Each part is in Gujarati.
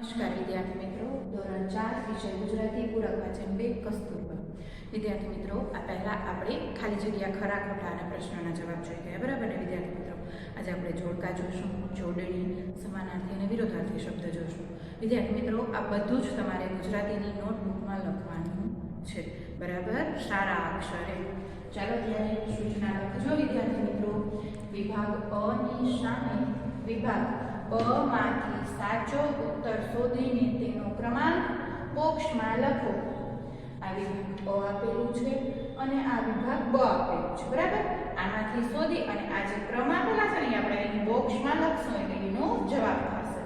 નમસ્કાર વિદ્યાર્થી મિત્રો, ધોરણ 4 વિષય ગુજરાતી પૂરક વાંચન 2 કસ્તુરબા. વિદ્યાર્થી મિત્રો, આ પહેલા આપણે ખાલી જગ્યા ખરા ખોટાના પ્રશ્નોના જવાબ જોઈ ગયા, બરાબર ને વિદ્યાર્થી મિત્રો? આજે આપણે જોડકા જોશું, જોડણી, સમાનાર્થી અને વિરોધાર્થી શબ્દ જોશું. વિદ્યાર્થી મિત્રો, આ બધું જ તમારે ગુજરાતીની નોટબુકમાં લખવાનું છે, બરાબર? સારા અક્ષરે. ચાલો ત્યારે સૂચના લખજો વિદ્યાર્થી મિત્રો. વિભાગ અ ની સામે વિભાગ અ માંથી સાચો ઉત્તર શોધીને તેનો ક્રમાંક બોક્સમાં લખો. આ વિભાગ અ આપેલું છે અને આ વિભાગ બ આપેલું છે, બરાબર? આમાંથી શોધી અને આ જે ક્રમ આપેલા છે ને આપણે એની બોક્સમાં લખશું એટલે એનો જવાબ થશે.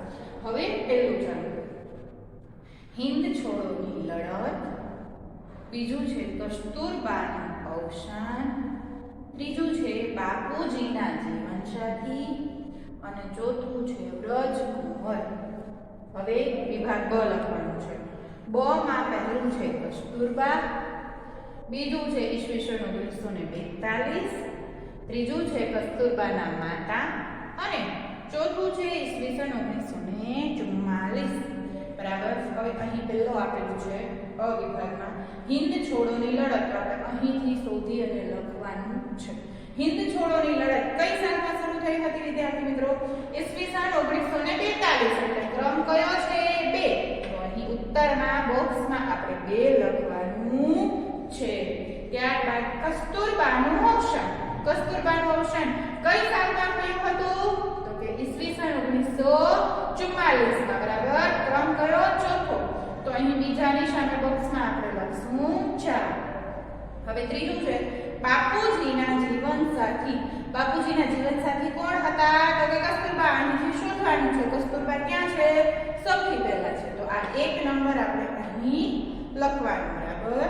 હવે પહેલું ચાલો, હિન્દ છોડોની લડત. બીજું છે કસ્તુરબાનું અવસાન. ત્રીજું છે બાપુજીના જીવનસાથી અને ચોથું છે વ્રજકુંવર. હવે વિભાગ બ લખવાનું છે. બ માં પહેલું છે કસ્તુરબા, બીજું છે ઈસવીસન 1942, ત્રીજું છે કસ્તુરબાના માતા અને ચોથું છે ઈસવીસન 1944, બરાબર? હવે અહીં પહેલો આપેલું છે અ વિભાગમાં હિન્દ છોડોની લડત. આપણે અહીંથી શોધી અને લખવાનું છે. હિન્દ છોડોની લડત કઈ સાલમાં શરૂ થઈ હતી વિદ્યાર્થી મિત્રો? ઈસવીસન 1942. એટલે ક્રમ કયો છે? 2. તો અહીં ઉત્તરના બોક્સમાં આપણે 2 લખવાનું છે. ત્યારબાદ કસ્તુરબાનું અવસાન. કસ્તુરબાનું અવસાન કઈ સાલમાં થયું હતું? તો કે ઈસવીસન 1944 માં, બરાબર? ક્રમ કયો? ચોથો. તો અહીં બીજાની સામે બોક્સમાં આપણે લખશું 4. હવે ત્રીજું છે બાપુજીના જીવનસાથી. બાપુજીના જીવનસાથી કોણ હતા? તો કે કસ્તુરબા. અહીંથી શોધવાનું છે કસ્તુરબા ક્યાં છે? સૌથી પહેલા છે. તો આ 1 નંબર આપણે અહીં લખવાનું, બરાબર?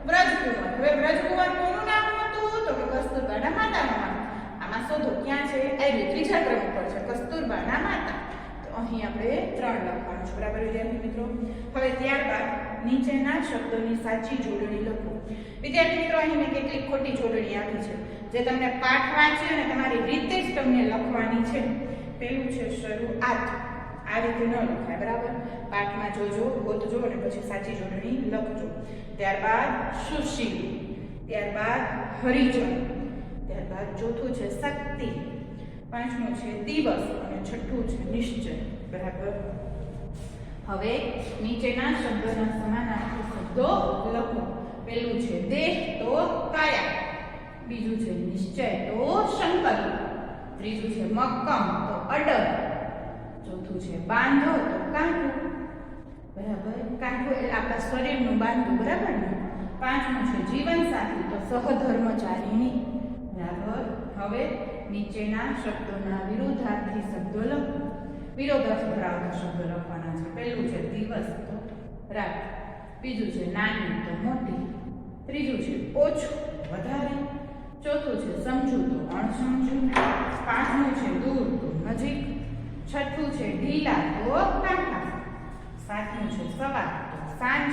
વ્રજકુંવર. હવે વ્રજકુંવર કોનું નામ હતું? તો કે કસ્તુરબાના માતાનું નામ. આમાં શોધો ક્યાં છે? આવી ત્રીજા ક્રમ પર છે કસ્તુરબાના માતા. તો અહીં આપણે 3 લખવાનું છે, બરાબર વિદ્યાર્થી મિત્રો? હવે ત્યારબાદ નીચેના શબ્દોની સાચી જોડણી લખો. વિદ્યાર્થી મિત્રો, અહીં મેં કેટલીક ખોટી જોડણી આપી છે જે તમને પાઠ વાંચી અને તમારી રીતે જ તમને લખવાની છે. પહેલું છે શરૂઆત. આ રીતે ન લખાય, બરાબર? પાઠમાં જોજો, ગોતજો અને પછી સાચી જોડણી લખજો. ત્યારબાદ સુશીલ, ત્યારબાદ હરિજન, ત્યારબાદ ચોથું છે શક્તિ, પાંચમું છે દિવસ અને છઠ્ઠું છે નિશ્ચય, બરાબર? હવે નીચેના શબ્દોના સમાનાર્થી શબ્દો લખો. પહેલું છે દેહ તો કાયા, બીજું છે નિશ્ચય તો સંકલ્પ, ત્રીજું છે મક્કમ તો અડગ, ચોથું છે બાંધો તો કાંઠું, બરાબર? કાંઠું એટલે આપણા શરીરનું બાંધવું, બરાબર ને? પાંચમું છે જીવનસાથી તો સહધર્મચારીણી, બરાબર? હવે નીચેના શબ્દોના વિરુદ્ધાર્થી શબ્દો લખો. વિરોધાર્થી ધરાવતા શબ્દો લખવાના છે. પહેલું છે દિવસ તો રાત, બીજું છે નાની તો મોટી, ત્રીજું છે ઓછું વધારે, ચોથું છે સમજુ તો અણસમજુ, પાંચમું છે દૂર તો નજીક, છઠ્ઠું છે ઢીલા તો કાંઠા, સાતમું છે સવાર તો સાંજ,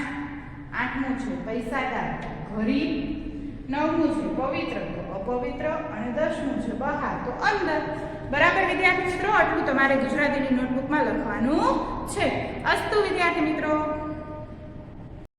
આઠમું છે પૈસાદાર તો ગરીબ, નવમું છે પવિત્ર તો અપવિત્ર અને 10મું છે બહાર તો અંદર. બરાબર વિદ્યાર્થી મિત્રો? આટલું તમારે ગુજરાતીની નોટબુકમાં લખવાનું છે. અસ્તુ વિદ્યાર્થી મિત્રો.